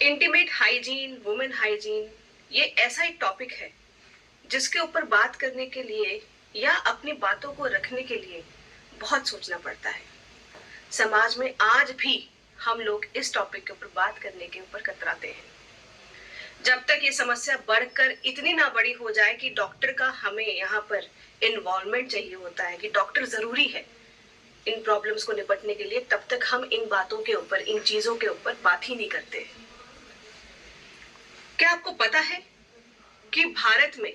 Intimate hygiene, women hygiene, ये ऐसा एक टॉपिक है जिसके ऊपर बात करने के लिए या अपनी बातों को रखने के लिए बहुत सोचना पड़ता है। समाज में आज भी हम लोग इस टॉपिक के ऊपर बात करने के ऊपर कतराते हैं। जब तक ये समस्या बढ़कर इतनी ना बड़ी हो जाए कि डॉक्टर का हमें यहाँ पर इन्वॉल्वमेंट चाहिए होता है, कि डॉक्टर जरूरी है इन प्रॉब्लम्स को निपटने के लिए, तब तक हम इन बातों के ऊपर, इन चीजों के ऊपर बात ही नहीं करते। क्या आपको पता है कि भारत में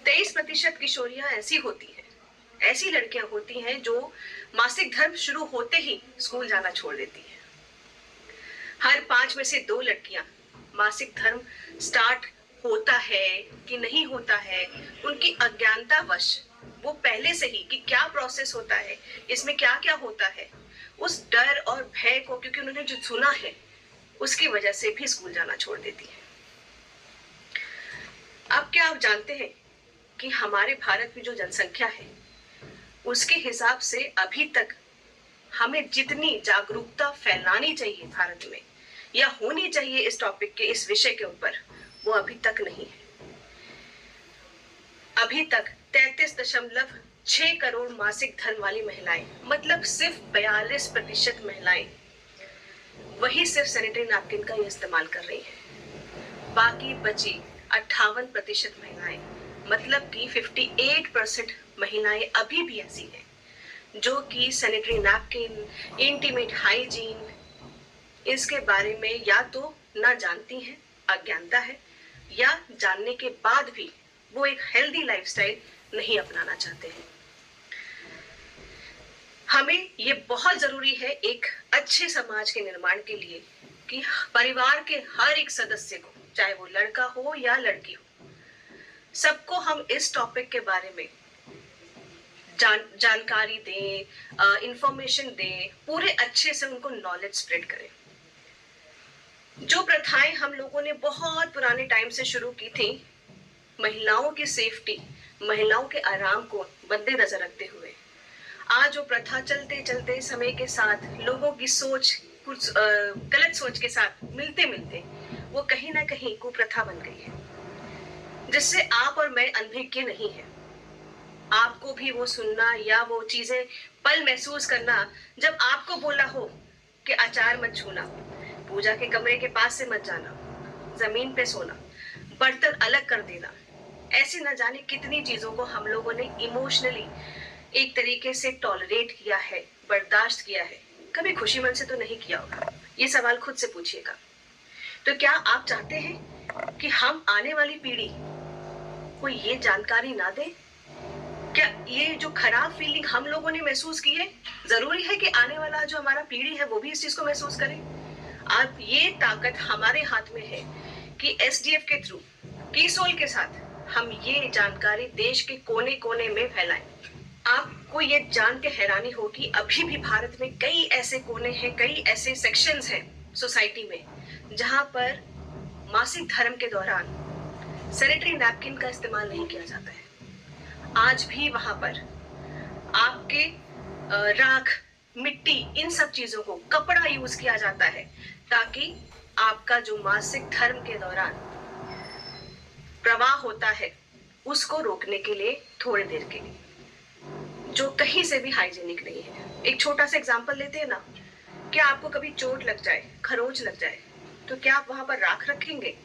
23% किशोरियां ऐसी होती हैं, ऐसी लड़कियां होती हैं जो मासिक धर्म शुरू होते ही स्कूल जाना छोड़ देती हैं। हर 5 में से 2 लड़कियां मासिक धर्म स्टार्ट होता है कि नहीं होता है, उनकी अज्ञानतावश वो पहले से ही कि क्या प्रोसेस होता है, इसमें क्या क्या होता है, उस डर और भय को, क्योंकि उन्होंने जो सुना है उसकी वजह से भी स्कूल जाना छोड़ देती है। अब क्या आप जानते हैं कि हमारे भारत में जो जनसंख्या है उसके हिसाब से अभी तक हमें जितनी जागरूकता फैलानी चाहिए भारत में या होनी चाहिए इस टॉपिक के, इस विषय के ऊपर, वो अभी तक नहीं है। अभी तक 33.6 करोड़ मासिक धर्म वाली महिलाएं, मतलब सिर्फ 42% महिलाएं वही सिर्फ सैनिटरी नैपकिन का इस्तेमाल कर रही हैं। बाकी बची 58% महिलाएं, मतलब कि 58% महिलाएं अभी भी ऐसी हैं जो कि सैनिटरी नैपकिन, इंटीमेट हाइजीन, इसके बारे में या तो ना जानती हैं, अज्ञानता है, या जानने के बाद भी वो एक हेल्दी लाइफस्टाइल नहीं अपनाना चाहते हैं। हमें ये बहुत जरूरी है एक अच्छे समाज के निर्माण के लिए कि परिवार के हर एक सदस्य को, चाहे वो लड़का हो या लड़की हो, सबको हम इस टॉपिक के बारे में जानकारी दें, इंफॉर्मेशन दें, पूरे अच्छे से उनको नॉलेज स्प्रेड करें। जो प्रथाएं हम लोगों ने बहुत पुराने टाइम से शुरू की थी, महिलाओं की सेफ्टी, महिलाओं के आराम को मद्देनजर रखते हुए, आज वो प्रथा चलते चलते समय के साथ लोगों की सोच, कुछ गलत सोच के साथ मिलते मिलते वो कहीं ना कहीं कुप्रथा बन गई है, जिससे आप और मैं अनभिज्ञ नहीं है। आपको भी वो सुनना या वो चीजें पल महसूस करना जब आपको बोला हो कि अचार मत छूना, पूजा के कमरे के पास से मत जाना, जमीन पे सोना, बर्तन अलग कर देना, ऐसी न जाने कितनी चीजों को हम लोगों ने इमोशनली एक तरीके से टॉलरेट किया है, बर्दाश्त किया है। कभी खुशी मन से तो नहीं किया होगा। ये सवाल खुद से पूछिएगा। तो क्या आप चाहते हैं कि हम आने वाली पीढ़ी को ये जानकारी ना दे? क्या ये जो खराब फीलिंग हम लोगों ने महसूस की है, जरूरी है कि आने वाला जो हमारा पीढ़ी है वो भी इस चीज को महसूस करे? अब ये ताकत हमारे हाथ में है कि एसडीएफ के थ्रू, कीसोल के साथ हम ये जानकारी देश के कोने कोने में फैलाएं। आपको ये जान के हैरानी होगी, अभी भी भारत में कई ऐसे कोने हैं, कई ऐसे सेक्शंस हैं सोसाइटी में जहां पर मासिक धर्म के दौरान सैनिटरी नैपकिन का इस्तेमाल नहीं किया जाता है। आज भी वहां पर आपके राख, मिट्टी, इन सब चीजों को, कपड़ा यूज किया जाता है ताकि आपका जो मासिक धर्म के दौरान प्रवाह होता है उसको रोकने के लिए, थोड़ी देर के लिए, जो कहीं से भी हाइजीनिक नहीं है। एक छोटा सा एग्जांपल लेते हैं ना, क्या आपको कभी चोट लग जाए, खरोच लग जाए, तो क्या आप वहां पर राख रखेंगे?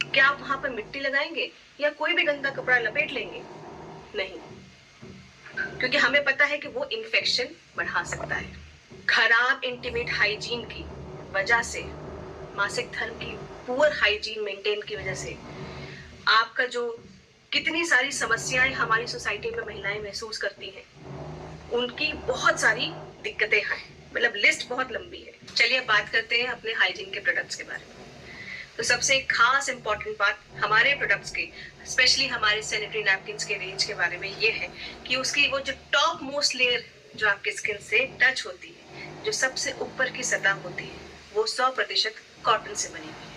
क्या आप वहां पर मिट्टी लगाएंगे या कोई भी गंदा कपड़ा लपेट लेंगे? नहीं, क्योंकि हमें पता है कि वो इन्फेक्शन बढ़ा सकता है। खराब इंटीमेट हाइजीन की वजह से, मासिक धर्म की पुअर हाइजीन मेंटेन की वजह से आपका जो कितनी सारी समस्याएं हमारी सोसाइटी में महिलाएं महसूस करती हैं, उनकी बहुत सारी दिक्कतें हैं। मतलब लिस्ट बहुत लंबी है। चलिए बात करते हैं अपने हाइजीन के प्रोडक्ट्स के बारे में। तो सबसे खास इंपॉर्टेंट बात हमारे प्रोडक्ट्स के, स्पेशली हमारे सैनिटरी नैपकिन के रेंज के बारे में ये है कि उसकी वो जो टॉप मोस्ट लेयर जो आपके स्किन से टच होती है, जो सबसे ऊपर की सतह होती है, वो 100% कॉटन से बनी हुई है।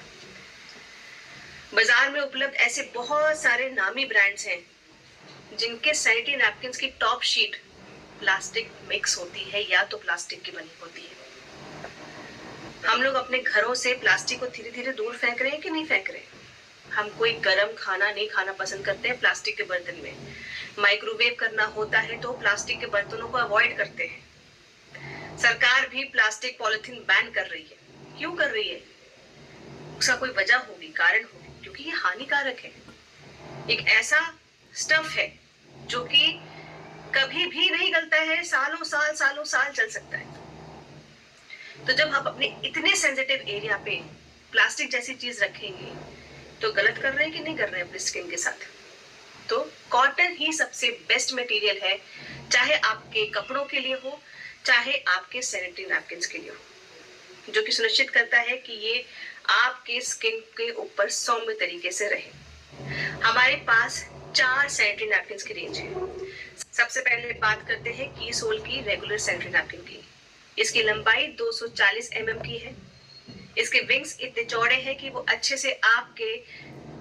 बाजार में उपलब्ध ऐसे बहुत सारे नामी ब्रांड्स हैं जिनके सैनिटरी नैपकिन की टॉप शीट प्लास्टिक मिक्स होती है या तो प्लास्टिक की बनी होती है। हम लोग अपने घरों से प्लास्टिक को धीरे धीरे दूर फेंक रहे हैं कि नहीं फेंक रहे? हम कोई गर्म खाना नहीं खाना पसंद करते हैं प्लास्टिक के बर्तन में। माइक्रोवेव करना होता है तो प्लास्टिक के बर्तनों को अवॉइड करते हैं। सरकार भी प्लास्टिक पॉलिथीन बैन कर रही है। क्यों कर रही है? उसका कोई वजह होगी, कारण होगी, क्योंकि ये हानिकारक है। एक ऐसा स्टफ है जो कि कभी भी नहीं गलता है, सालों साल चल सकता है। तो जब हम अपने इतने सेंसिटिव एरिया पे प्लास्टिक जैसी चीज रखेंगे तो गलत कर रहे हैं कि नहीं कर रहे हैं अपनी स्किन के साथ? तो कॉटन ही सबसे बेस्ट मटेरियल है, चाहे आपके कपड़ों के लिए हो, चाहे आपके सैनिटरी नैपकिन के लिए हो, जो कि सुनिश्चित करता है कि ये आपके स्किन के ऊपर सौम्य तरीके से रहे। हमारे पास 4 सैनिटरी नैपकिन की रेंज है। सबसे पहले बात करते हैं की सोल की रेगुलर सैनिटरी नैपकिन की। इसकी लंबाई 240 mm की है। इसके विंग्स इतने चौड़े हैं कि वो अच्छे से आपके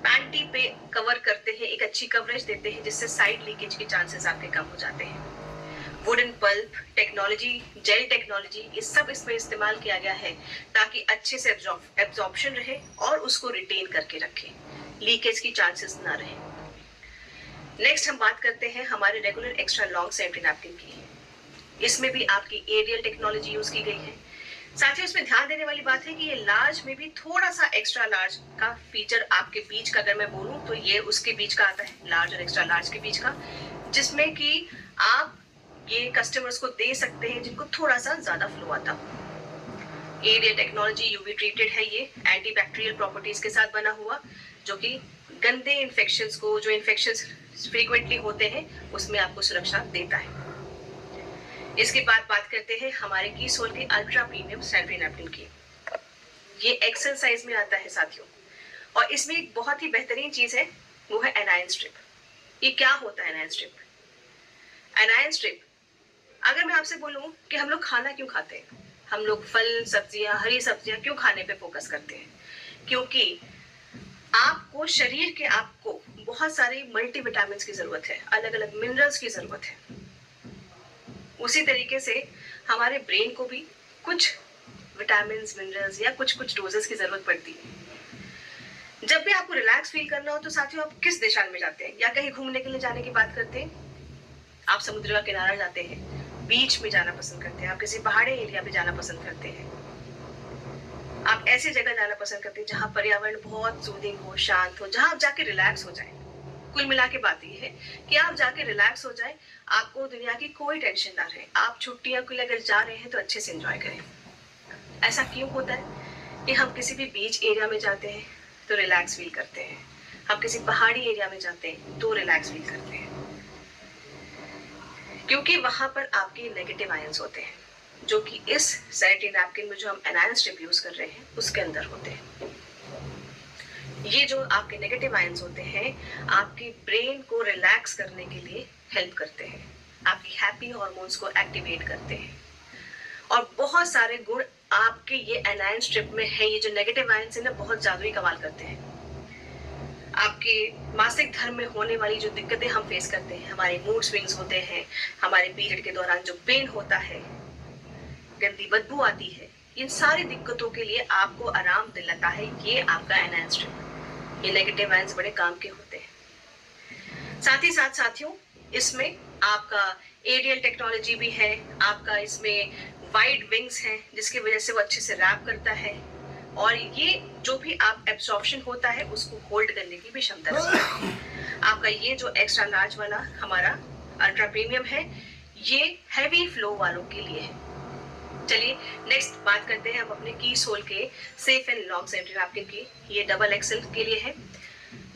पैंटी पे कवर करते हैं, एक अच्छी कवरेज देते हैं, जिससे साइड लीकेज के चांसेस आपके कम हो जाते हैं। Wooden pulp technology, gel technology, ये सब इसमें इस्तेमाल किया गया है ताकि अच्छे से एब्जॉर्प्शन रहे और उसको रिटेन करके रखे, लीकेज की चांसेस ना रहे। नेक्स्ट हम बात करते हैं हमारे regular extra long sanitary napkin की। इसमें भी आपकी एरियल टेक्नोलॉजी यूज की गई है। साथ ही उसमें ध्यान देने वाली बात है कि ये लार्ज में भी थोड़ा सा एक्स्ट्रा लार्ज का फीचर आपके बीच का, अगर मैं बोलूं तो ये उसके बीच का आता है, लार्ज और एक्स्ट्रा लार्ज के बीच का, जिसमें कि आप ये कस्टमर्स को दे सकते हैं जिनको थोड़ा सा ज्यादा फ्लो आता हो। एरियल टेक्नोलॉजी यूवी ट्रीटेड है, ये एंटी बैक्टीरियल प्रॉपर्टीज के साथ बना हुआ, जो कि गंदे इन्फेक्शंस को, जो इन्फेक्शंस फ्रीक्वेंटली होते हैं, उसमें आपको सुरक्षा देता है। इसके बाद बात करते हैं हमारे की सोल की अल्ट्रा प्रीमियम सैनिटरी नैपकिन की। ये एक्सेल साइज में आता है साथियों, और इसमें एक बहुत ही बेहतरीन चीज है, वो है एनायन स्ट्रिप। ये क्या होता है एनायन स्ट्रिप? एनायन स्ट्रिप, अगर मैं आपसे बोलूं कि हम लोग खाना क्यों खाते हैं, हम लोग फल सब्जियां, हरी सब्जियां क्यों खाने पे फोकस करते हैं? क्योंकि आपको शरीर के आपको बहुत सारे मल्टीविटामिन्स की जरूरत है, अलग अलग मिनरल्स की जरूरत है। उसी तरीके से हमारे ब्रेन को भी कुछ विटामिन्स, मिनरल्स या कुछ डोजेस की जरूरत पड़ती है। जब भी आपको रिलैक्स फील करना हो तो साथियों आप किस दिशा में जाते हैं? या कहीं घूमने के लिए जाने की बात करते हैं, आप समुद्र का किनारा जाते हैं, बीच में जाना पसंद करते हैं, आप किसी पहाड़ी एरिया में जाना पसंद करते हैं, आप ऐसी जगह जाना पसंद करते हैं जहाँ पर्यावरण बहुत सूदिंग हो, शांत हो, जहाँ आप जाके रिलैक्स हो जाए। कुल मिला के बात ये है कि आप जाके रिलैक्स हो जाए, आपको दुनिया की कोई टेंशन ना रहे। आप छुट्टियों के लिए अगर जा रहे हैं तो अच्छे से एंजॉय करें। ऐसा क्यों होता है कि हम किसी भी बीच एरिया में जाते हैं तो रिलैक्स फील करते हैं, हम किसी पहाड़ी एरिया में जाते हैं तो रिलैक्स फील करते हैं? क्योंकि वहां पर आपके नेगेटिव आयंस होते हैं, जो कि इस सैनिटरी नैपकिन में जो हम एनायन स्ट्रिप यूज कर रहे हैं उसके अंदर होते हैं। ये जो आपके नेगेटिव आयंस होते हैं आपके ब्रेन को रिलैक्स करने के लिए हेल्प करते हैं, आपकी हैप्पी हार्मोन्स को एक्टिवेट करते हैं, और बहुत सारे गुण आपके ये एनायन स्ट्रिप में है। ये जो नेगेटिव आयंस है ना, बहुत जादुई कमाल करते हैं। आपके मासिक धर्म में होने वाली जो दिक्कतें हम फेस करते हैं, हमारे मूड स्विंग्स होते हैं, हमारे पीरियड के दौरान जो पेन होता है, गंदी बदबू आती है, इन सारी दिक्कतों के लिए आपको आराम दिलाता है ये आपका एनायन स्ट्रिप। ये नेगेटिव आयंस बड़े काम के होते हैं। साथ ही साथ साथियों, इसमें आपका एरियल टेक्नोलॉजी भी है, आपका इसमें वाइड विंग्स हैं जिसकी वजह से वो अच्छे से रैप करता है, और ये जो भी आप एब्जॉर्प्शन होता है उसको होल्ड करने की भी क्षमता रखता है। आपका ये जो एक्स्ट्रा लार्ज वाला हमारा अल्ट्रा प्रीमियम है, ये हैवी फ्लो वालों के लिए है। चलिए नेक्स्ट बात करते हैं हम अपने की सोल के safe and long sanitary napkin की। ये डबल एक्सेल के लिए है,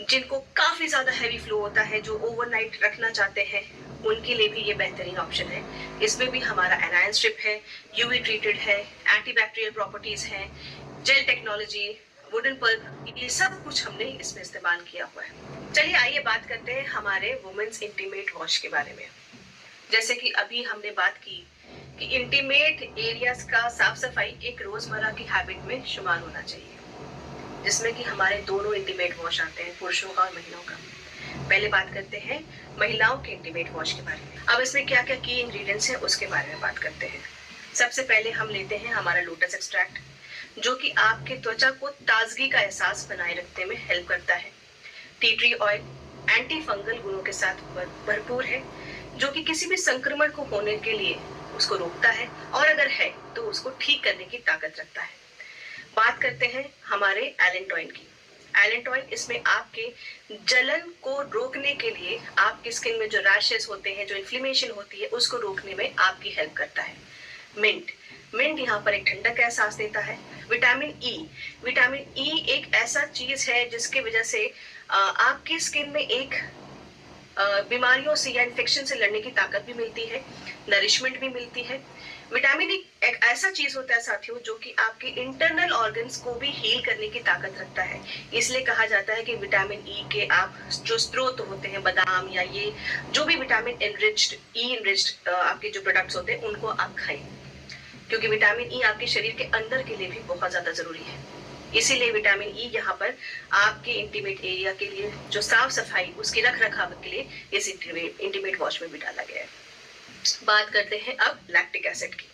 जिनको काफी ज्यादा हैवी फ्लो होता है, जो ओवरनाइट रखना चाहते हैं, उनके लिए भी ये बेहतरीन ऑप्शन है। इसमें भी हमारा एनायन स्ट्रिप है, यूवी ट्रीटेड है, एंटीबैक्टीरियल प्रॉपर्टीज है, जेल टेक्नोलॉजी, वुडन पल्प, ये सब कुछ हमने इसमें इस्तेमाल किया हुआ है। चलिए आइए बात करते हैं हमारे वुमेन्स इंटीमेट वॉश के बारे में। जैसे कि अभी हमने बात की कि इंटीमेट एरियाज का साफ सफाई एक रोजमर्रा की हैबिट में शुमार होना चाहिए, जिसमें कि हमारे दोनों इंटीमेट वॉश आते हैं, पुरुषों का और महिलाओं का। पहले बात करते हैं महिलाओं के इंटीमेट वॉश के बारे में। अब इसमें क्या क्या की इंग्रेडिएंट्स हैं उसके बारे में बात करते हैं। सबसे पहले हम लेते हैं हमारा लोटस एक्सट्रैक्ट। जो कि आपके त्वचा को ताजगी का एहसास बनाए रखने में हेल्प करता है। Tea tree oil anti fungal गुणों के साथ भरपूर है, जो कि किसी भी संक्रमण को होने के लिए उसको रोकता है और अगर है तो उसको ठीक करने की ताकत रखता है। बात करते हैं हमारे एलेंटॉइन की। एलेंटॉइन इसमें आपके जलन को रोकने के लिए, आपकी स्किन में जो रैशेस होते हैं, जो इन्फ्लेमेशन होती है, उसको रोकने में आपकी हेल्प करता है। मिंट यहाँ पर एक ठंडक का एहसास देता है। विटामिन ई एक ऐसा चीज है जिसके वजह से आपकी स्किन में एक बीमारियों से या इन्फेक्शन से लड़ने की ताकत भी मिलती है, नरिशमेंट भी मिलती है। विटामिन ई एक ऐसा चीज होता है साथियों, जो कि आपके इंटरनल ऑर्गन्स को भी हील करने की ताकत रखता है। इसलिए कहा जाता है कि विटामिन ई के आप जो स्रोत होते हैं, बादाम या ये जो भी विटामिन इनरिच्ड आपके जो प्रोडक्ट्स होते हैं, उनको आप खाएं, क्योंकि विटामिन ई आपके शरीर के अंदर के लिए भी बहुत ज्यादा जरूरी है। इसीलिए विटामिन ई यहाँ पर आपके इंटीमेट एरिया के लिए जो साफ सफाई, उसकी रख रखाव के लिए इस इंटीमेट वॉश में भी डाला गया है। बात करते हैं अब लैक्टिक एसिड की।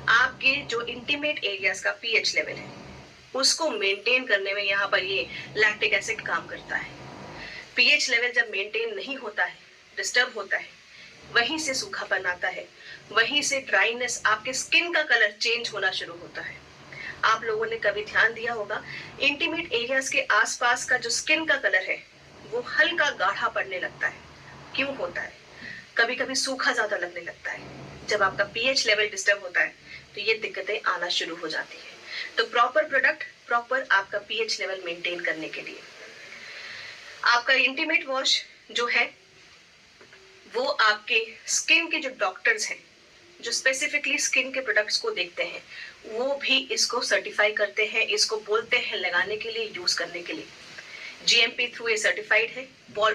आपके जो इंटीमेट एरियाज का पीएच लेवल है, उसको मेंटेन करने में यहाँ पर ये लैक्टिक एसिड काम करता है। पीएच लेवल जब मेंटेन नहीं होता है, डिस्टर्ब होता है, वहीं से सूखापन आता है, वहीं से ड्राइनेस, आपके स्किन का कलर चेंज होना शुरू होता है। आप लोगों ने कभी ध्यान दिया होगा, इंटीमेट एरियाज के आसपास का जो स्किन का कलर है वो हल्का गाढ़ा पड़ने लगता है। क्यों होता है? कभी कभी सूखा ज्यादा लगने लगता है। जब आपका पीएच लेवल डिस्टर्ब होता है तो ये दिक्कतें आना शुरू हो जाती है। तो प्रॉपर प्रोडक्ट, प्रॉपर आपका पीएच लेवल मेंटेन करने के लिए आपका इंटीमेट वॉश जो है वो आपके स्किन के जो डॉक्टर्स हैं, जो स्पेसिफिकली स्किन के प्रोडक्ट्स को देखते हैं, वो भी इसको सर्टिफाई करते हैं, इसको बोलते हैं लगाने के लिए, यूज करने के लिए। जीएमपी थ्रू ये सर्टिफाइड है।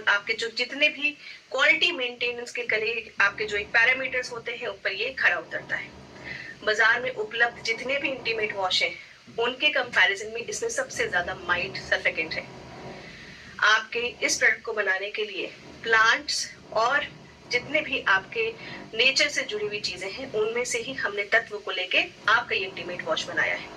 आपके जो जितने भी क्वालिटी मेंटेनेंस के लिए आपके जो एक पैरामीटर्स होते हैं, ऊपर ये खरा उतरता है। बाजार में उपलब्ध जितने भी इंटीमेट वॉश हैं, उनके कंपैरिजन में इसमें सबसे ज्यादा माइल्ड सर्फेक्टेंट है। आपके इस प्रोडक्ट को बनाने के लिए प्लांट्स और जितने भी आपके नेचर से जुड़ी हुई चीजें हैं, उनमें से ही हमने तत्व को लेके आपका ये इंटीमेट वॉश बनाया है।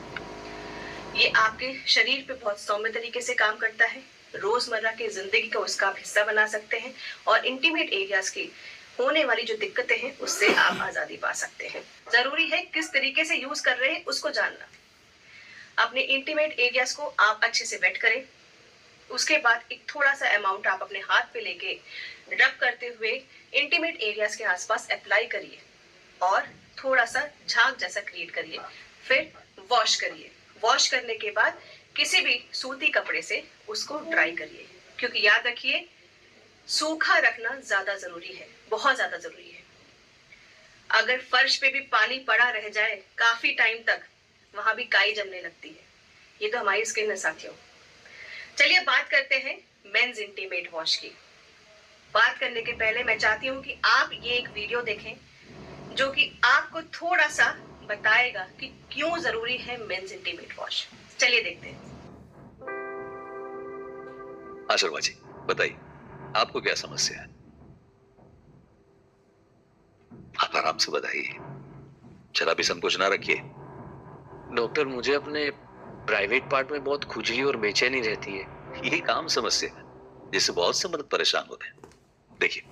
ये आपके शरीर पे बहुत सौम्य तरीके से काम करता है, रोजमर्रा की जिंदगी का उसका आप हिस्सा बना सकते हैं और इंटीमेट एरियाज की होने वाली जो दिक्कतें हैं उससे आप आजादी पा सकते हैं। जरूरी है किस तरीके से यूज कर रहे हैं उसको जानना। अपने इंटीमेट एरियाज को आप अच्छे से वेट करें, उसके बाद एक थोड़ा सा अमाउंट आप अपने हाथ पे लेके रब करते हुए इंटीमेट एरियाज के आसपास अप्लाई करिए और थोड़ा सा झाग जैसा क्रिएट करिए। फिर वॉश करिए। वॉश करने के बाद किसी भी सूती कपड़े से उसको ड्राई करिए, क्योंकि याद रखिए सूखा रखना ज्यादा जरूरी है, बहुत ज्यादा जरूरी है। अगर फर्श पे भी पानी पड़ा रह जाए काफी टाइम तक, वहां भी काई जमने लगती है। ये तो हमारी स्किन है साथियों। चलिए बात करते हैं मेंस इंटीमेट वॉश की। बात करने के पहले मैं चाहती हूँ कि आप ये एक वीडियो देखें जो कि आपको थोड़ा सा बताएगा कि क्यों जरूरी है मेंस इंटीमेट वॉश। चलिए देखते हैं। शर्मा जी बताइए, आपको क्या समस्या है? आप आराम से बताइए, जरा भी संकोच ना रखिए। डॉक्टर, मुझे अपने प्राइवेट पार्ट में बहुत खुजली और बेचैनी रहती है। यही काम समस्या है जिससे बहुत से मर्द परेशान होते हैं। देखिए,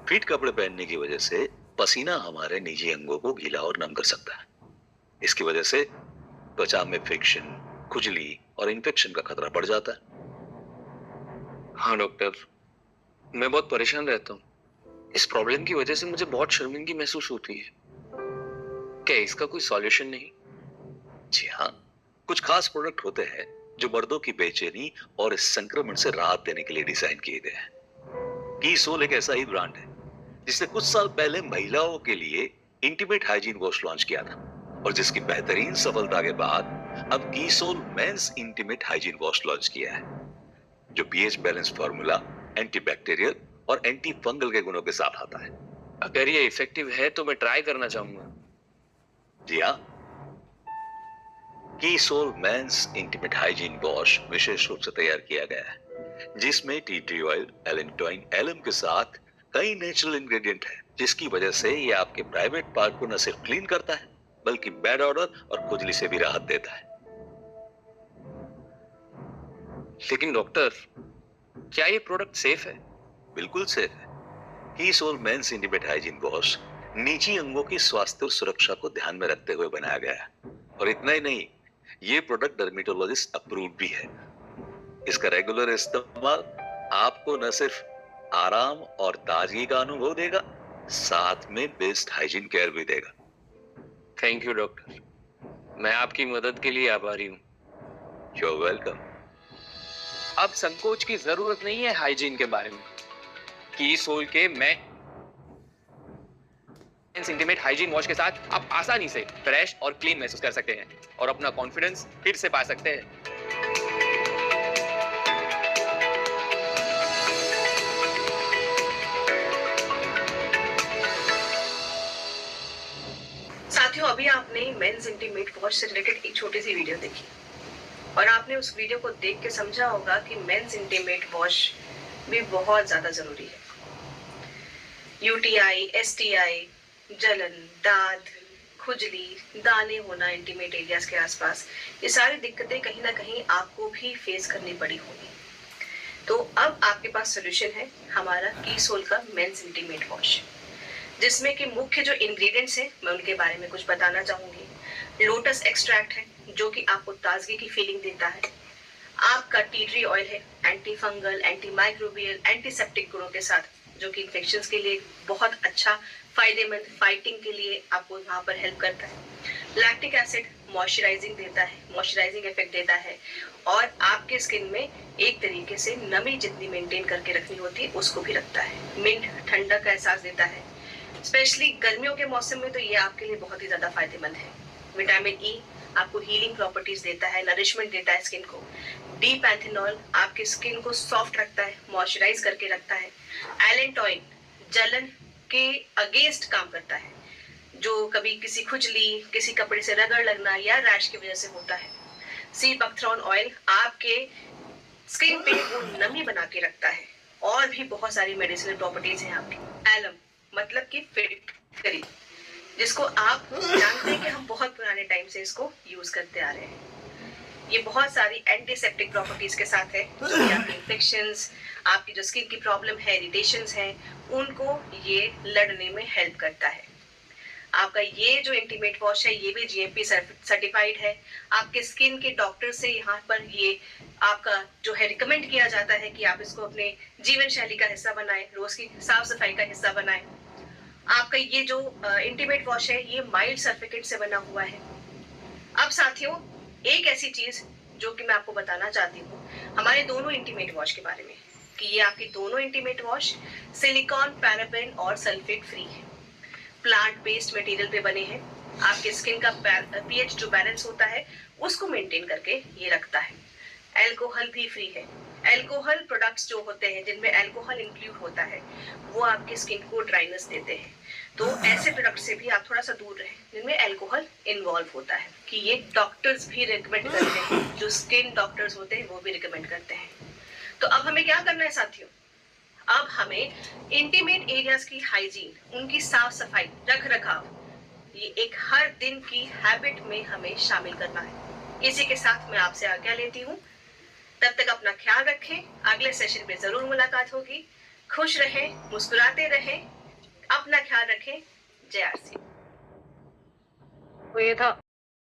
फिट कपड़े पहनने की वजह से पसीना हमारे निजी अंगों को गीला और नम कर सकता है। इसकी वजह से त्वचा में फ्रिक्शन, खुजली और इन्फेक्शन का खतरा बढ़ जाता है। हाँ डॉक्टर, मैं बहुत परेशान रहता हूँ। इस प्रॉब्लम की वजह से मुझे बहुत शर्मिंदगी महसूस होती है। क्या इसका कोई सॉल्यूशन नहीं? जी हाँ, कुछ खास प्रोडक्ट होते हैं जो मर्दों की बेचैनी और इस संक्रमण से राहत देने के लिए डिजाइन किए गए हैं। कीसोल एक ऐसा ही ब्रांड है जिसने कुछ साल पहले महिलाओं के लिए इंटीमेट हाइजीन वॉश लॉन्च किया था और जिसकी बेहतरीन सफलता के बाद अब Keysole men's intimate hygiene wash launch किया है, जो पीएच बैलेंस फार्मूला, एंटीबैक्टीरियल और एंटी फंगल के गुणों के साथ आता है। अगर ये इफेक्टिव है तो मैं ट्राई करना चाहूंगा। जी हाँ, कीसोल मेंस इंटीमेट हाइजीन वॉश विशेष रूप से तैयार किया गया है, जिसमें tea tree oil, allantoin, alum के साथ कई नेचुरल इंग्रेडिएंट है, जिसकी वजह से ये आपके प्राइवेट पार्ट को न सिर्फ क्लीन करता है बल्कि बैड ऑर्डर और खुजली से भी राहत देता है। लेकिन डॉक्टर, क्या ये प्रोडक्ट सेफ है? बिल्कुल सेफ है। कीसोल मेंस इंटीमेट हाइजीन वॉश निजी अंगों की स्वास्थ्य और सुरक्षा को ध्यान में रखते हुए बनाया गया है। और इतना ही नहीं, ये प्रोडक्ट डर्मेटोलॉजिस्ट अप्रूव्ड भी है। इसका रेगुलर इस्तेमाल आपको न सिर्फ आराम और ताजगी का अनुभव देगा, साथ में बेस्ट हाइजीन केयर भी देगा। थैंक यू डॉक्टर, मैं आपकी मदद के लिए आभारी हूँ। You are welcome. अब संकोच की जरूरत नहीं है हाइजीन के बारे में। कीसोल के मेंस इंटीमेट हाइजीन वॉश के साथ आप आसानी से फ्रेश और क्लीन महसूस कर सकते हैं और अपना कॉन्फिडेंस फिर से पा सकते हैं। साथियों, अभी आपने मेंस इंटीमेट वॉश से रिलेटेड एक छोटी सी वीडियो देखी और आपने उस वीडियो को देख के समझा होगा कि मेंस इंटीमेट वॉश भी बहुत ज्यादा जरूरी है। यूटीआई, एसटीआई, जलन, दाद, खुजली, दाने होना इंटीमेट एरियाज के आसपास, ये सारी दिक्कतें कहीं ना कहीं आपको भी फेस करनी पड़ी होगी। तो अब आपके पास सोल्यूशन है हमारा कीसोल का मेंस इंटीमेट वॉश, जिसमें कि मुख्य जो इंग्रेडिएंट्स हैं मैं उनके बारे में कुछ बताना चाहूंगी। लोटस एक्सट्रैक्ट है जो कि आपको ताजगी की फीलिंग देता है। आपका टी ट्री ऑयल है, anti fungal, anti microbial, antiseptic गुणों के साथ, जो कि इन्फेक्शंस के लिए बहुत अच्छा, फायदेमंद, फाइटिंग के लिए आपको वहां पर हेल्प करता है। लैक्टिक एसिड मॉइस्चराइजिंग देता है, मॉइस्चराइजिंग इफेक्ट देता है और आपके स्किन में एक तरीके से नमी जितनी मेंटेन करके रखनी होती है उसको भी रखता है। मिंट ठंडक का एहसास देता है, स्पेशली गर्मियों के मौसम में तो ये आपके लिए बहुत ही ज्यादा फायदेमंद है। विटामिन ई आपको हीलिंग प्रॉपर्टीज देता है, नरिशमेंट देता है स्किन को। डी पैंथेनॉल आपकी स्किन को सॉफ्ट रखता है, मॉइस्चराइज करके रखता है। एलेंटॉइन जलन के अगेंस्ट काम करता है, जो कभी किसी खुजली, किसी कपड़े से रगड़ लगना या रैश की वजह से होता है। सी बकथ्रॉन ऑयल आपके स्किन पे वो नमी बना के रखता है और भी बहुत सारी मेडिसिनल प्रॉपर्टीज हैं आपकी। एलम मतलब कि फिटकरी, जिसको आप जानते हैं कि हम बहुत पुराने टाइम से इसको यूज करते आ रहे हैं। ये बहुत सारी एंटीसेप्टिक प्रॉपर्टीज के साथ है, जो कि आपके इन्फेक्शंस, आपकी जो स्किन की प्रॉब्लम है, इरिटेशंस हैं, उनको ये लड़ने में हेल्प करता है। आपका ये जो इंटीमेट वॉश है ये भी जीएमपी सर्टिफाइड है। आपके स्किन के डॉक्टर से यहाँ पर ये आपका जो है रिकमेंड किया जाता है कि आप इसको अपने जीवन शैली का हिस्सा बनाएं, रोज की साफ सफाई का हिस्सा बनाएं। आपका ये जो इंटीमेट वॉश है ये माइल्ड सर्फिकेट से बना हुआ है। अब साथियों, एक ऐसी चीज जो कि मैं आपको बताना चाहती हूँ हमारे दोनों इंटीमेट वॉश के बारे में, कि ये आपके दोनों इंटीमेट वॉश सिलिकॉन, पैराबेन और सल्फेट फ्री है, प्लांट बेस्ड मटेरियल पे बने हैं। आपके स्किन का पीएच जो बैलेंस होता है उसको मेंटेन करके ये रखता है। अल्कोहल भी फ्री है। अल्कोहल प्रोडक्ट्स जो होते हैं जिनमें अल्कोहल इंक्लूड होता है वो आपके स्किन को ड्राइनेस देते हैं, तो ऐसे प्रोडक्ट से भी आप थोड़ा सा दूर रहें जिनमें अल्कोहल इन्वॉल्व होता है, कि ये डॉक्टर्स भी रिकमेंड करते हैं, जो स्किन डॉक्टर्स होते हैं वो भी रिकमेंड करते हैं। तो अब हमें क्या करना है साथियों, अब हमें इंटीमेट एरियाज की हाइजीन, उनकी साफ सफाई, रख रखाव, ये एक हर दिन की हैबिट में हमें शामिल करना है। इसी के साथ मैं आपसे आज्ञा लेती हूँ। तब तक अपना ख्याल रखें, अगले सेशन में जरूर मुलाकात होगी। खुश रहें, मुस्कुराते रहें, अपना ख्याल रखें। जय आरसी। तो ये था